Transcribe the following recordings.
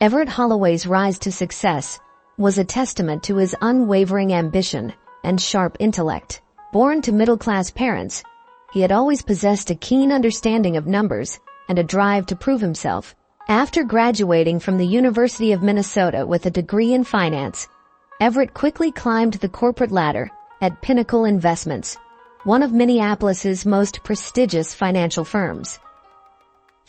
Everett Holloway's rise to success was a testament to his unwavering ambition and sharp intellect. Born to middle-class parents, he had always possessed a keen understanding of numbers and a drive to prove himself. After graduating from the University of Minnesota with a degree in finance, Everett quickly climbed the corporate ladder at Pinnacle Investments, one of Minneapolis's most prestigious financial firms.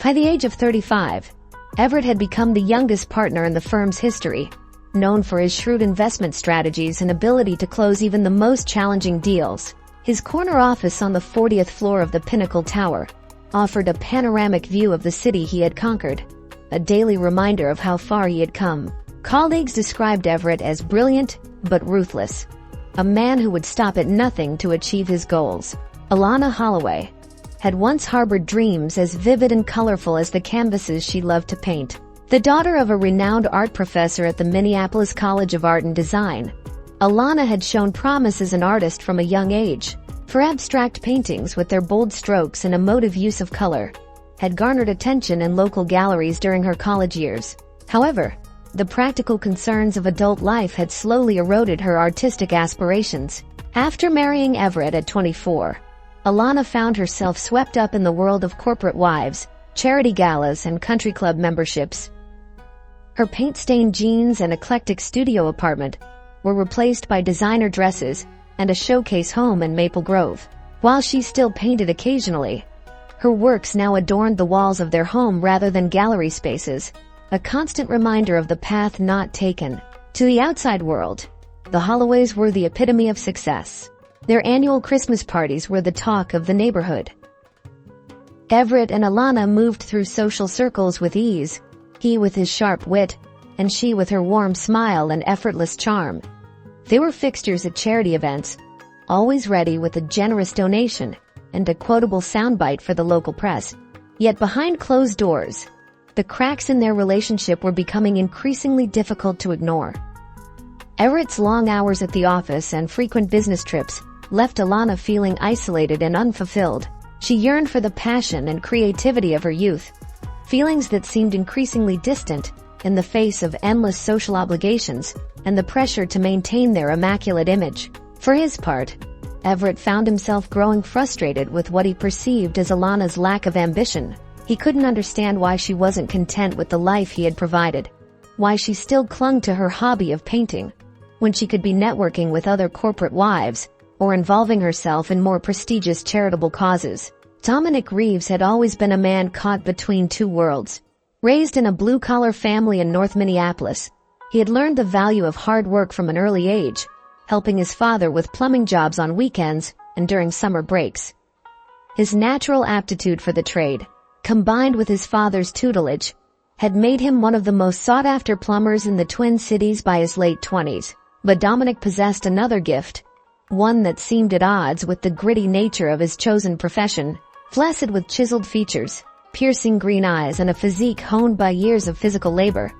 By the age of 35, Everett had become the youngest partner in the firm's history, known for his shrewd investment strategies and ability to close even the most challenging deals. His corner office on the 40th floor of the Pinnacle Tower offered a panoramic view of the city he had conquered, a daily reminder of how far he had come. Colleagues described Everett as brilliant but ruthless, a man who would stop at nothing to achieve his goals. Alana Holloway had once harbored dreams as vivid and colorful as the canvases she loved to paint. The daughter of a renowned art professor at the Minneapolis College of Art and Design, Alana had shown promise as an artist from a young age. Her abstract paintings, with their bold strokes and emotive use of color, had garnered attention in local galleries during her college years. However, the practical concerns of adult life had slowly eroded her artistic aspirations. After marrying Everett at 24, Alana found herself swept up in the world of corporate wives, charity galas, and country club memberships. Her paint-stained jeans and eclectic studio apartment were replaced by designer dresses and a showcase home in Maple Grove. While she still painted occasionally, her works now adorned the walls of their home rather than gallery spaces, a constant reminder of the path not taken. To the outside world, the Holloways were the epitome of success. Their annual Christmas parties were the talk of the neighborhood. Everett and Alana moved through social circles with ease, he with his sharp wit, and she with her warm smile and effortless charm. They were fixtures at charity events, always ready with a generous donation and a quotable soundbite for the local press. Yet behind closed doors, the cracks in their relationship were becoming increasingly difficult to ignore. Everett's long hours at the office and frequent business trips left Alana feeling isolated and unfulfilled. She yearned for the passion and creativity of her youth, feelings that seemed increasingly distant in the face of endless social obligations and the pressure to maintain their immaculate image. For his part, Everett found himself growing frustrated with what he perceived as Alana's lack of ambition. He couldn't understand why she wasn't content with the life he had provided, why she still clung to her hobby of painting, when she could be networking with other corporate wives or involving herself in more prestigious charitable causes. Dominic Reeves had always been a man caught between two worlds. Raised in a blue-collar family in North Minneapolis, he had learned the value of hard work from an early age, helping his father with plumbing jobs on weekends and during summer breaks. His natural aptitude for the trade, combined with his father's tutelage, had made him one of the most sought-after plumbers in the Twin Cities by his late 20s. But Dominic possessed another gift, one that seemed at odds with the gritty nature of his chosen profession. Flaccid with chiseled features, piercing green eyes, and a physique honed by years of physical labor,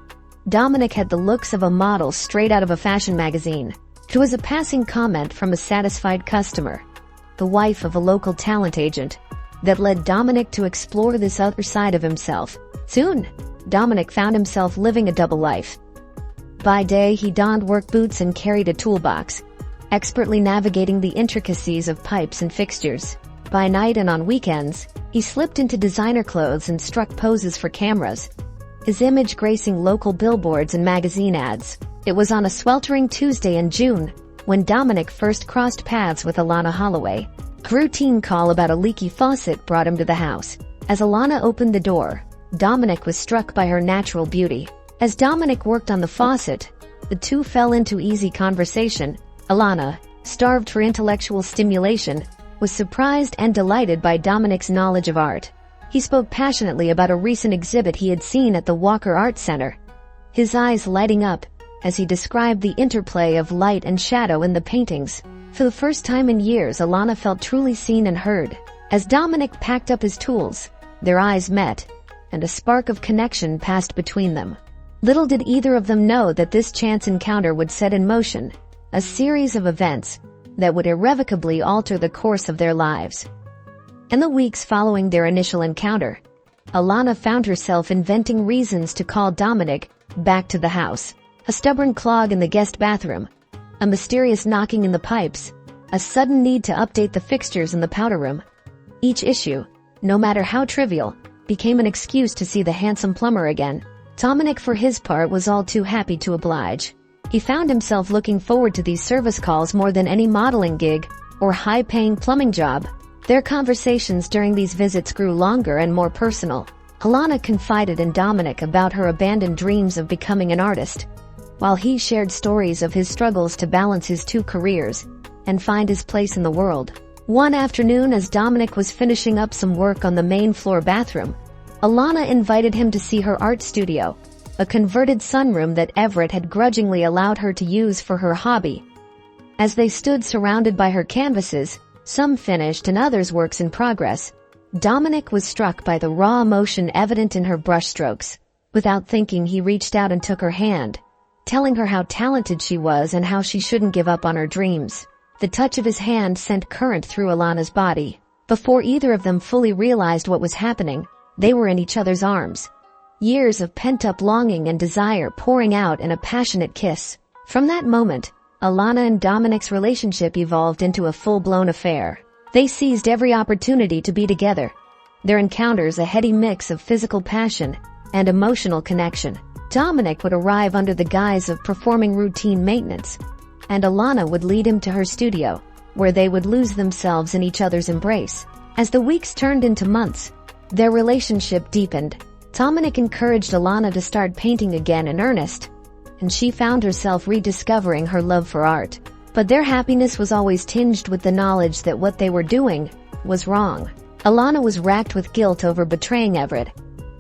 Dominic had the looks of a model straight out of a fashion magazine. It was a passing comment from a satisfied customer, the wife of a local talent agent, that led Dominic to explore this other side of himself. Soon, Dominic found himself living a double life. By day, he donned work boots and carried a toolbox, expertly navigating the intricacies of pipes and fixtures. By night and on weekends, he slipped into designer clothes and struck poses for cameras, his image gracing local billboards and magazine ads. It was on a sweltering Tuesday in June when Dominic first crossed paths with Alana Holloway. A routine call about a leaky faucet brought him to the house. As Alana opened the door, Dominic was struck by her natural beauty. As Dominic worked on the faucet, the two fell into easy conversation. Alana, starved for intellectual stimulation, was surprised and delighted by Dominic's knowledge of art. He spoke passionately about a recent exhibit he had seen at the Walker Art Center, his eyes lighting up as he described the interplay of light and shadow in the paintings. For the first time in years, Alana felt truly seen and heard. As Dominic packed up his tools, their eyes met, and a spark of connection passed between them. Little did either of them know that this chance encounter would set in motion a series of events that would irrevocably alter the course of their lives. In the weeks following their initial encounter, Alana found herself inventing reasons to call Dominic back to the house. A stubborn clog in the guest bathroom. A mysterious knocking in the pipes. A sudden need to update the fixtures in the powder room. Each issue, no matter how trivial, became an excuse to see the handsome plumber again. Dominic, for his part, was all too happy to oblige. He found himself looking forward to these service calls more than any modeling gig or high-paying plumbing job. Their conversations during these visits grew longer and more personal. Alana confided in Dominic about her abandoned dreams of becoming an artist, while he shared stories of his struggles to balance his two careers and find his place in the world. One afternoon, as Dominic was finishing up some work on the main floor bathroom, Alana invited him to see her art studio, a converted sunroom that Everett had grudgingly allowed her to use for her hobby. As they stood surrounded by her canvases, some finished and others works in progress, Dominic was struck by the raw emotion evident in her brushstrokes. Without thinking, he reached out and took her hand, telling her how talented she was and how she shouldn't give up on her dreams. The touch of his hand sent current through Alana's body. Before either of them fully realized what was happening, they were in each other's arms. Years of pent-up longing and desire pouring out in a passionate kiss. From that moment, Alana and Dominic's relationship evolved into a full-blown affair. They seized every opportunity to be together. Their encounters a heady mix of physical passion and emotional connection. Dominic would arrive under the guise of performing routine maintenance, and Alana would lead him to her studio, where they would lose themselves in each other's embrace. As the weeks turned into months, their relationship deepened. Dominic encouraged Alana to start painting again in earnest, and she found herself rediscovering her love for art. But their happiness was always tinged with the knowledge that what they were doing was wrong. Alana was racked with guilt over betraying Everett,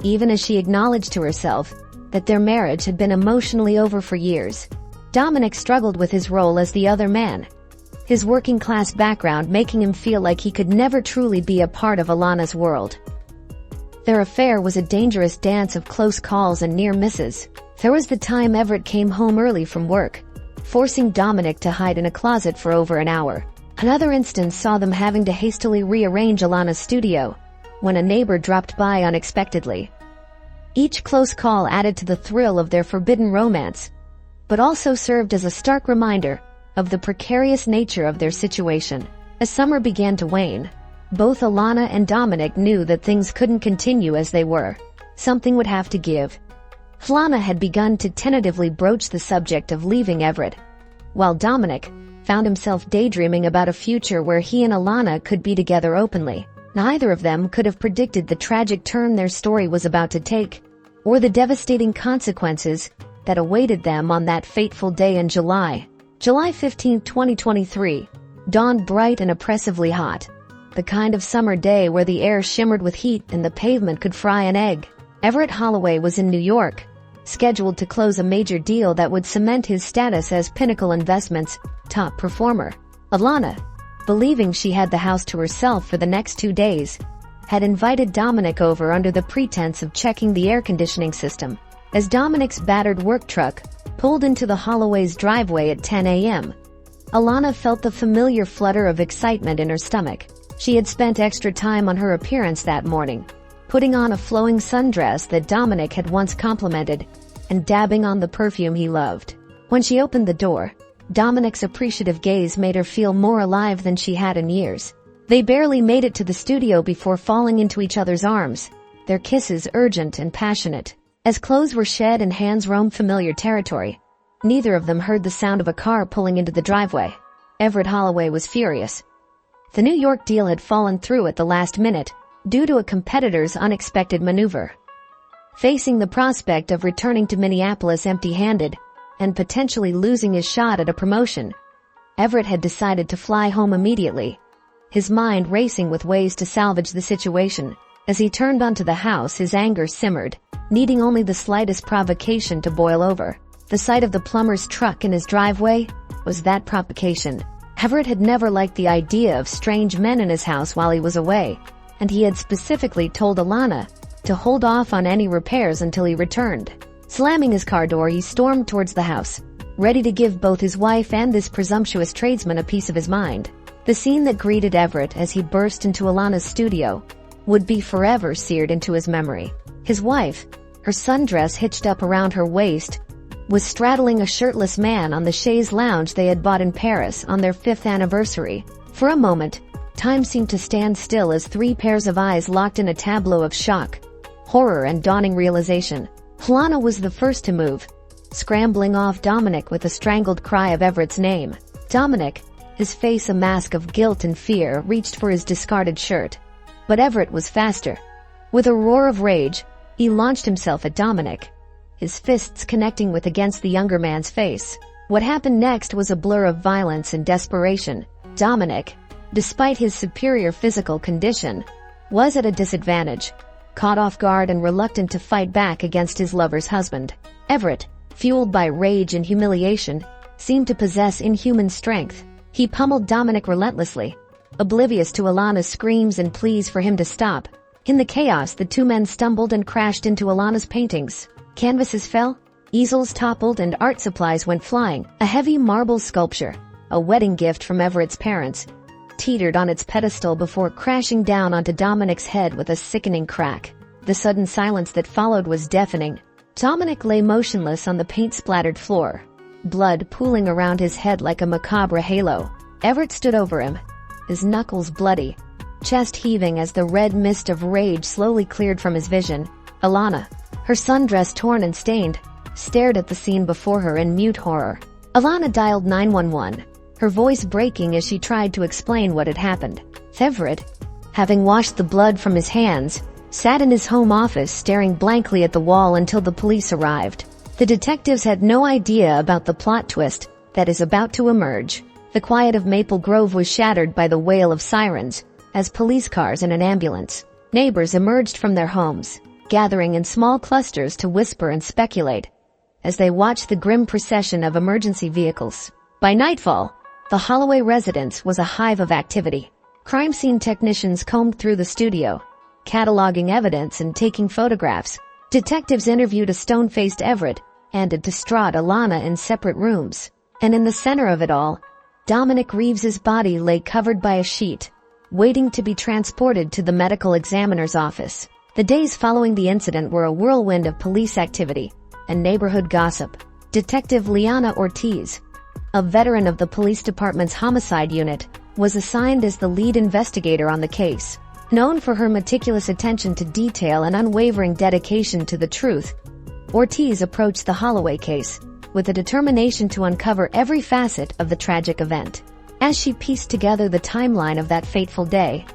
even as she acknowledged to herself that their marriage had been emotionally over for years. Dominic struggled with his role as the other man, his working-class background making him feel like he could never truly be a part of Alana's world. Their affair was a dangerous dance of close calls and near misses. There was the time Everett came home early from work, forcing Dominic to hide in a closet for over an hour. Another instance saw them having to hastily rearrange Alana's studio when a neighbor dropped by unexpectedly. Each close call added to the thrill of their forbidden romance, but also served as a stark reminder of the precarious nature of their situation. As summer began to wane, both Alana and Dominic knew that things couldn't continue as they were. Something would have to give. Alana had begun to tentatively broach the subject of leaving Everett, while Dominic found himself daydreaming about a future where he and Alana could be together openly. Neither of them could have predicted the tragic turn their story was about to take, or the devastating consequences that awaited them on that fateful day in July. July 15, 2023, dawned bright and oppressively hot. The kind of summer day where the air shimmered with heat and the pavement could fry an egg. Everett Holloway was in New York, scheduled to close a major deal that would cement his status as Pinnacle Investments' top performer. Alana, believing she had the house to herself for the next 2 days, had invited Dominic over under the pretense of checking the air conditioning system. As Dominic's battered work truck pulled into the Holloway's driveway at 10 a.m., Alana felt the familiar flutter of excitement in her stomach. She had spent extra time on her appearance that morning, putting on a flowing sundress that Dominic had once complimented and dabbing on the perfume he loved. When she opened the door, Dominic's appreciative gaze made her feel more alive than she had in years. They barely made it to the studio before falling into each other's arms, their kisses urgent and passionate. As clothes were shed and hands roamed familiar territory, neither of them heard the sound of a car pulling into the driveway. Everett Holloway was furious. The New York deal had fallen through at the last minute, due to a competitor's unexpected maneuver. Facing the prospect of returning to Minneapolis empty-handed and potentially losing his shot at a promotion, Everett had decided to fly home immediately, his mind racing with ways to salvage the situation. As he turned onto the house, his anger simmered, needing only the slightest provocation to boil over. The sight of the plumber's truck in his driveway was that provocation. Everett had never liked the idea of strange men in his house while he was away, and he had specifically told Alana to hold off on any repairs until he returned. Slamming his car door, he stormed towards the house, ready to give both his wife and this presumptuous tradesman a piece of his mind. The scene that greeted Everett as he burst into Alana's studio would be forever seared into his memory. His wife, her sundress hitched up around her waist, was straddling a shirtless man on the chaise lounge they had bought in Paris on their 5th anniversary. For a moment, time seemed to stand still as 3 pairs of eyes locked in a tableau of shock, horror, and dawning realization. Alana was the first to move, scrambling off Dominic with a strangled cry of Everett's name. Dominic, his face a mask of guilt and fear, reached for his discarded shirt. But Everett was faster. With a roar of rage, he launched himself at Dominic, his fists connecting with against the younger man's face. What happened next was a blur of violence and desperation. Dominic, despite his superior physical condition, was at a disadvantage, caught off guard and reluctant to fight back against his lover's husband. Everett, fueled by rage and humiliation, seemed to possess inhuman strength. He pummeled Dominic relentlessly, oblivious to Alana's screams and pleas for him to stop. In the chaos, the 2 men stumbled and crashed into Alana's paintings. Canvases fell, easels toppled, and art supplies went flying. A heavy marble sculpture, a wedding gift from Everett's parents, teetered on its pedestal before crashing down onto Dominic's head with a sickening crack. The sudden silence that followed was deafening. Dominic lay motionless on the paint-splattered floor, blood pooling around his head like a macabre halo. Everett stood over him, his knuckles bloody, chest heaving as the red mist of rage slowly cleared from his vision. Alana, her sundress torn and stained, stared at the scene before her in mute horror. Alana dialed 911, her voice breaking as she tried to explain what had happened. Everett, having washed the blood from his hands, sat in his home office staring blankly at the wall until the police arrived. The detectives had no idea about the plot twist that is about to emerge. The quiet of Maple Grove was shattered by the wail of sirens as police cars and an ambulance. Neighbors emerged from their homes, gathering in small clusters to whisper and speculate as they watched the grim procession of emergency vehicles. By nightfall, the Holloway residence was a hive of activity. Crime scene technicians combed through the studio, cataloging evidence and taking photographs. Detectives interviewed a stone-faced Everett and a distraught Alana in separate rooms. And in the center of it all, Dominic Reeves's body lay covered by a sheet, waiting to be transported to the medical examiner's office. The days following the incident were a whirlwind of police activity and neighborhood gossip. Detective Liana Ortiz, a veteran of the police department's homicide unit, was assigned as the lead investigator on the case. Known for her meticulous attention to detail and unwavering dedication to the truth, Ortiz approached the Holloway case with a determination to uncover every facet of the tragic event. As she pieced together the timeline of that fateful day,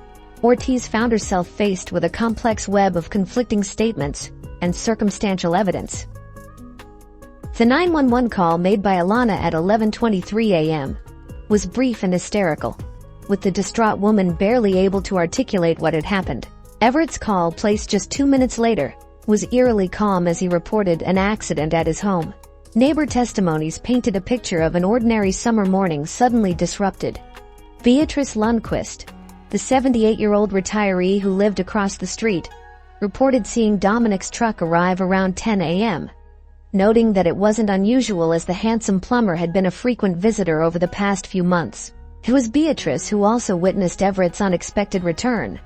Ortiz found herself faced with a complex web of conflicting statements and circumstantial evidence. The 911 call made by Alana at 11:23 a.m. was brief and hysterical, with the distraught woman barely able to articulate what had happened. Everett's call, placed just 2 minutes later, was eerily calm as he reported an accident at his home. Neighbor testimonies painted a picture of an ordinary summer morning suddenly disrupted. Beatrice Lundquist, the 78-year-old retiree who lived across the street, reported seeing Dominic's truck arrive around 10 a.m., noting that it wasn't unusual as the handsome plumber had been a frequent visitor over the past few months. It was Beatrice who also witnessed Everett's unexpected return,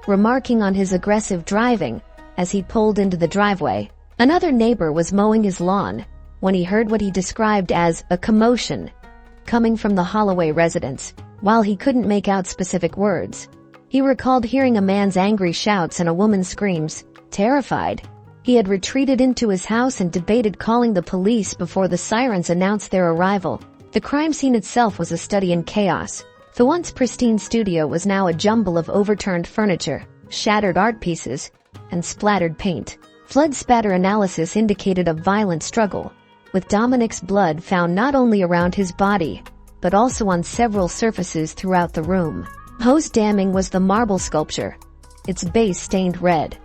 remarking on his aggressive driving as he pulled into the driveway. Another neighbor was mowing his lawn when he heard what he described as a commotion coming from the Holloway residence. While he couldn't make out specific words, he recalled hearing a man's angry shouts and a woman's screams. Terrified, he had retreated into his house and debated calling the police before the sirens announced their arrival. The crime scene itself was a study in chaos. The once pristine studio was now a jumble of overturned furniture, shattered art pieces, and splattered paint. Flood spatter analysis indicated a violent struggle, with Dominic's blood found not only around his body, but also on several surfaces throughout the room. Most damning was the marble sculpture, its base stained red,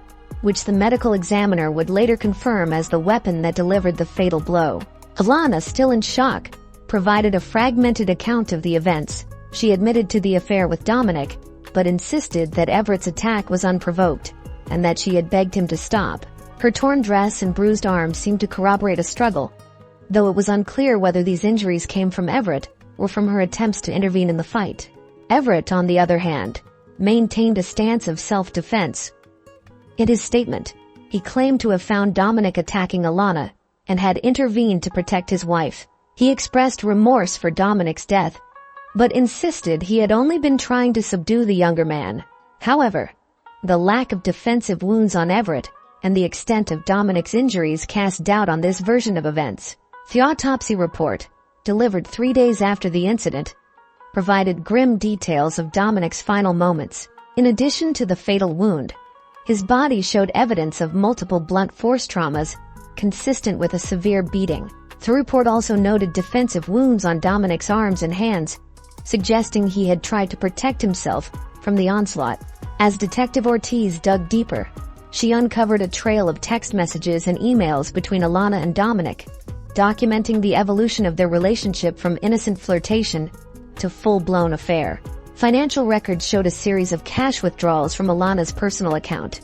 which the medical examiner would later confirm as the weapon that delivered the fatal blow. Alana, still in shock, provided a fragmented account of the events. She admitted to the affair with Dominic, but insisted that Everett's attack was unprovoked, and that she had begged him to stop. Her torn dress and bruised arms seemed to corroborate a struggle, though it was unclear whether these injuries came from Everett or from her attempts to intervene in the fight. Everett, on the other hand, maintained a stance of self-defense. In his statement, He claimed to have found Dominic attacking Alana and had intervened to protect his wife. He expressed remorse for Dominic's death, but insisted he had only been trying to subdue the younger man. However, the lack of defensive wounds on Everett and the extent of Dominic's injuries cast doubt on this version of events. The autopsy report, delivered 3 days after the incident, provided grim details of Dominic's final moments. In addition to the fatal wound, his body showed evidence of multiple blunt force traumas consistent with a severe beating. The report also noted defensive wounds on Dominic's arms and hands, suggesting he had tried to protect himself from the onslaught. As Detective Ortiz dug deeper, she uncovered a trail of text messages and emails between Alana and Dominic, documenting the evolution of their relationship from innocent flirtation to full-blown affair. Financial records showed a series of cash withdrawals from Alana's personal account,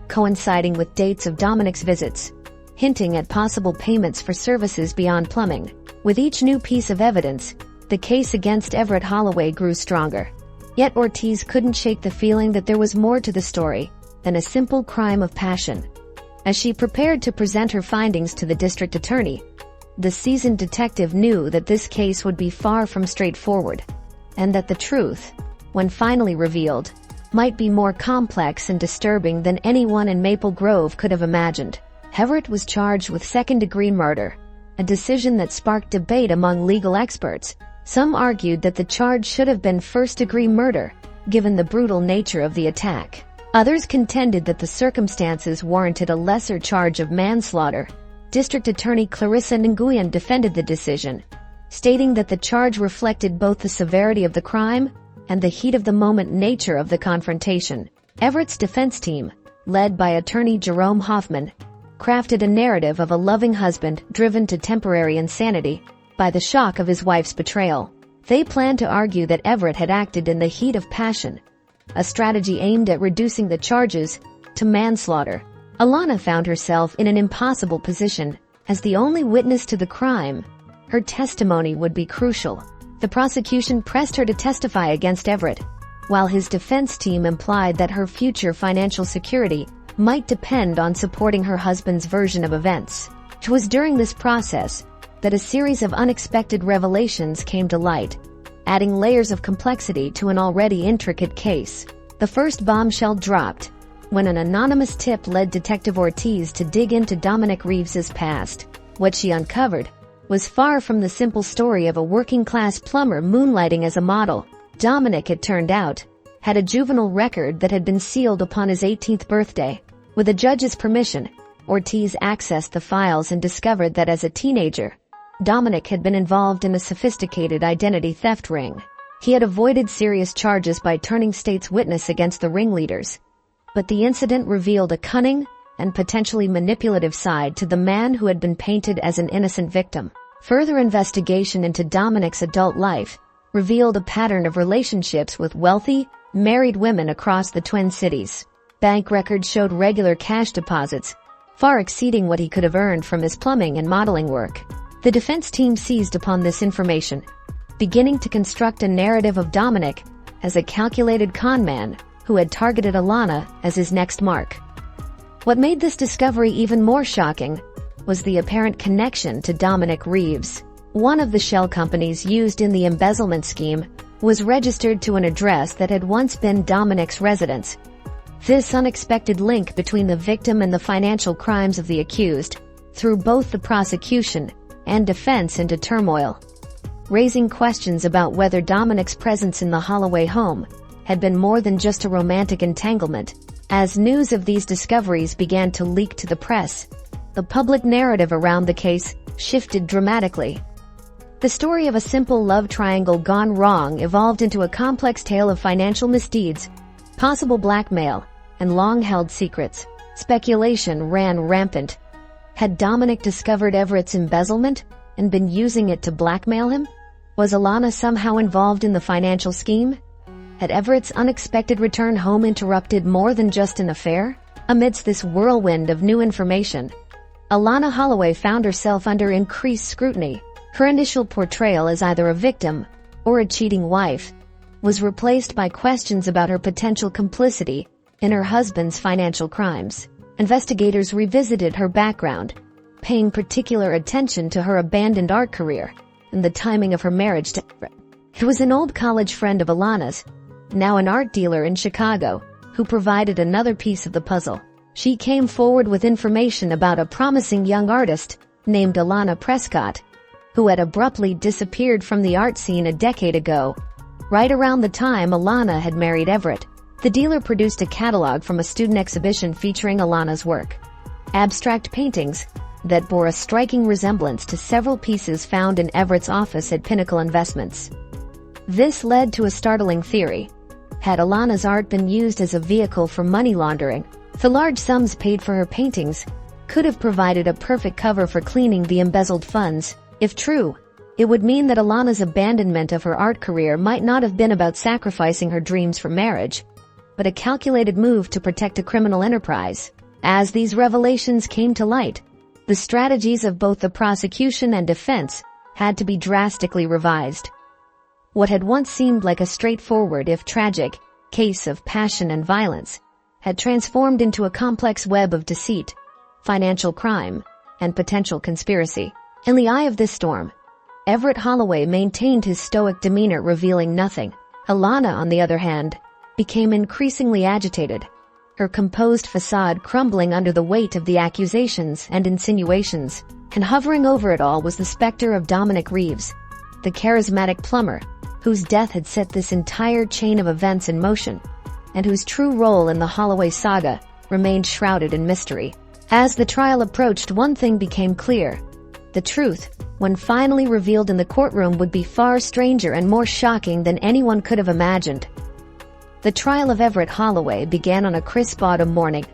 coinciding with dates of Dominic's visits, hinting at possible payments for services beyond plumbing. With each new piece of evidence, the case against Everett Holloway grew stronger. Yet Ortiz couldn't shake the feeling that there was more to the story than a simple crime of passion. As she prepared to present her findings to the district attorney, the seasoned detective knew that this case would be far from straightforward, and that the truth, when finally revealed, might be more complex and disturbing than anyone in Maple Grove could have imagined. Everett was charged with second-degree murder, a decision that sparked debate among legal experts. Some argued that the charge should have been first-degree murder, given the brutal nature of the attack. Others contended that the circumstances warranted a lesser charge of manslaughter. District Attorney Clarissa Nguyen defended the decision, stating that the charge reflected both the severity of the crime and the heat-of-the-moment nature of the confrontation. Everett's defense team, led by attorney Jerome Hoffman, crafted a narrative of a loving husband driven to temporary insanity by the shock of his wife's betrayal. They planned to argue that Everett had acted in the heat of passion, a strategy aimed at reducing the charges to manslaughter. Alana found herself in an impossible position. As the only witness to the crime, her testimony would be crucial. The prosecution pressed her to testify against Everett, while his defense team implied that her future financial security might depend on supporting her husband's version of events. It was during this process that a series of unexpected revelations came to light, adding layers of complexity to an already intricate case. The first bombshell dropped when an anonymous tip led Detective Ortiz to dig into Dominic Reeves's past. What she uncovered was far from the simple story of a working-class plumber moonlighting as a model. Dominic, it turned out, had a juvenile record that had been sealed upon his 18th birthday. With a judge's permission, Ortiz accessed the files and discovered that as a teenager, Dominic had been involved in a sophisticated identity theft ring. He had avoided serious charges by turning state's witness against the ringleaders, but the incident revealed a cunning and potentially manipulative side to the man who had been painted as an innocent victim. Further investigation into Dominic's adult life revealed a pattern of relationships with wealthy, married women across the Twin Cities. Bank records showed regular cash deposits, far exceeding what he could have earned from his plumbing and modeling work. The defense team seized upon this information, beginning to construct a narrative of Dominic as a calculated con man who had targeted Alana as his next mark. What made this discovery even more shocking was the apparent connection to Dominic Reeves. One of the shell companies used in the embezzlement scheme was registered to an address that had once been Dominic's residence. This unexpected link between the victim and the financial crimes of the accused threw both the prosecution and defense into turmoil, raising questions about whether Dominic's presence in the Holloway home had been more than just a romantic entanglement. As news of these discoveries began to leak to the press, the public narrative around the case shifted dramatically. The story of a simple love triangle gone wrong evolved into a complex tale of financial misdeeds, possible blackmail, and long-held secrets. Speculation ran rampant. Had Dominic discovered Everett's embezzlement and been using it to blackmail him? Was Alana somehow involved in the financial scheme? Had Everett's unexpected return home interrupted more than just an affair? Amidst this whirlwind of new information, Alana Holloway found herself under increased scrutiny. Her initial portrayal as either a victim or a cheating wife was replaced by questions about her potential complicity in her husband's financial crimes. Investigators revisited her background, paying particular attention to her abandoned art career and the timing of her marriage to Everett. It was an old college friend of Alana's, now an art dealer in Chicago, who provided another piece of the puzzle. She came forward with information about a promising young artist named Alana Prescott, who had abruptly disappeared from the art scene a decade ago, right around the time Alana had married Everett. The dealer produced a catalog from a student exhibition featuring Alana's work, abstract paintings that bore a striking resemblance to several pieces found in Everett's office at Pinnacle Investments. This led to a startling theory. Had Alana's art been used as a vehicle for money laundering, the large sums paid for her paintings could have provided a perfect cover for cleaning the embezzled funds. If true, it would mean that Alana's abandonment of her art career might not have been about sacrificing her dreams for marriage, but a calculated move to protect a criminal enterprise. As these revelations came to light, the strategies of both the prosecution and defense had to be drastically revised. What had once seemed like a straightforward, if tragic, case of passion and violence had transformed into a complex web of deceit, financial crime, and potential conspiracy. In the eye of this storm, Everett Holloway maintained his stoic demeanor, revealing nothing. Alana, on the other hand, became increasingly agitated, her composed facade crumbling under the weight of the accusations and insinuations. And hovering over it all was the specter of Dominic Reeves, the charismatic plumber, whose death had set this entire chain of events in motion, and whose true role in the Holloway saga remained shrouded in mystery. As the trial approached, one thing became clear. The truth, when finally revealed in the courtroom, would be far stranger and more shocking than anyone could have imagined. The trial of Everett Holloway began on a crisp autumn morning,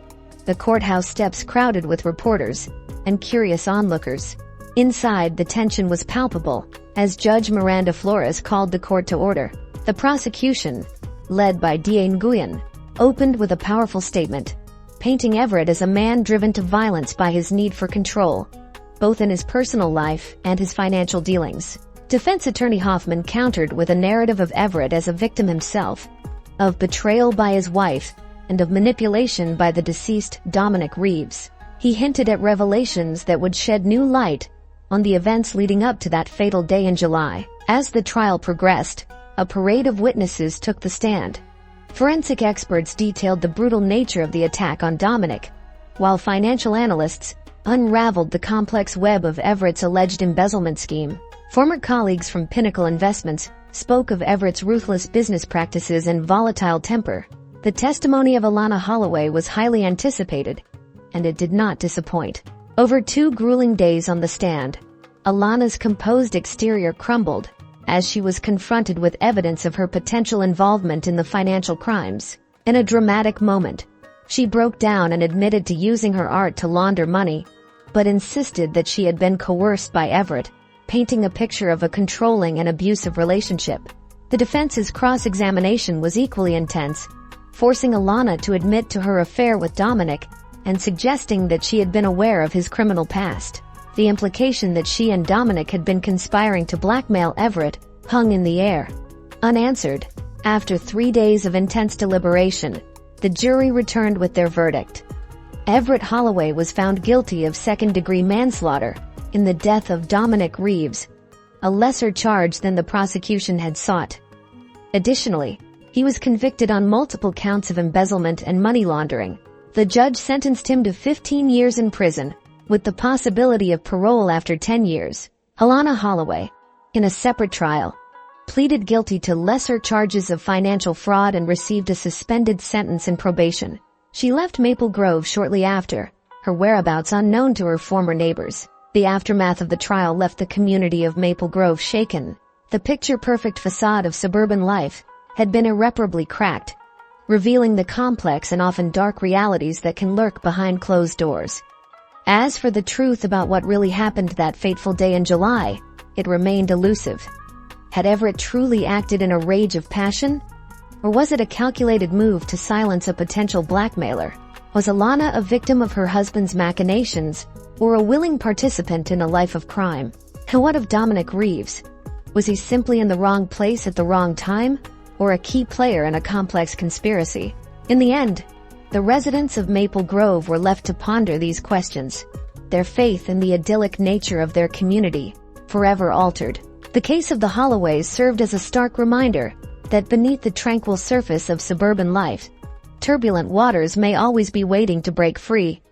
the courthouse steps crowded with reporters and curious onlookers. Inside, the tension was palpable as Judge Miranda Flores called the court to order. The prosecution, led by D.A. Nguyen, opened with a powerful statement, painting Everett as a man driven to violence by his need for control, both in his personal life and his financial dealings. Defense attorney Hoffman countered with a narrative of Everett as a victim himself, of betrayal by his wife, and of manipulation by the deceased Dominic Reeves. He hinted at revelations that would shed new light on the events leading up to that fatal day in July. As the trial progressed, a parade of witnesses took the stand. Forensic experts detailed the brutal nature of the attack on Dominic, while financial analysts unraveled the complex web of Everett's alleged embezzlement scheme. Former colleagues from Pinnacle Investments spoke of Everett's ruthless business practices and volatile temper. The testimony of Alana Holloway was highly anticipated, and it did not disappoint. Over 2 grueling days on the stand, Alana's composed exterior crumbled as she was confronted with evidence of her potential involvement in the financial crimes. In a dramatic moment, she broke down and admitted to using her art to launder money, but insisted that she had been coerced by Everett, painting a picture of a controlling and abusive relationship. The defense's cross-examination was equally intense, forcing Alana to admit to her affair with Dominic and suggesting that she had been aware of his criminal past. The implication that she and Dominic had been conspiring to blackmail Everett hung in the air. Unanswered, after 3 days of intense deliberation, the jury returned with their verdict. Everett Holloway was found guilty of second-degree manslaughter in the death of Dominic Reeves, a lesser charge than the prosecution had sought. Additionally, he was convicted on multiple counts of embezzlement and money laundering. The judge sentenced him to 15 years in prison, with the possibility of parole after 10 years. Alana Holloway, in a separate trial, pleaded guilty to lesser charges of financial fraud and received a suspended sentence in probation. She left Maple Grove shortly after, her whereabouts unknown to her former neighbors. The aftermath of the trial left the community of Maple Grove shaken. The picture-perfect facade of suburban life had been irreparably cracked, revealing the complex and often dark realities that can lurk behind closed doors. As for the truth about what really happened that fateful day in July, it remained elusive. Had Everett truly acted in a rage of passion? Or was it a calculated move to silence a potential blackmailer? Was Alana a victim of her husband's machinations, or a willing participant in a life of crime? And what of Dominic Reeves? Was he simply in the wrong place at the wrong time, or a key player in a complex conspiracy? In the end, The residents of Maple Grove were left to ponder these questions, their faith in the idyllic nature of their community forever altered. The case of the Holloways served as a stark reminder that beneath the tranquil surface of suburban life, turbulent waters may always be waiting to break free.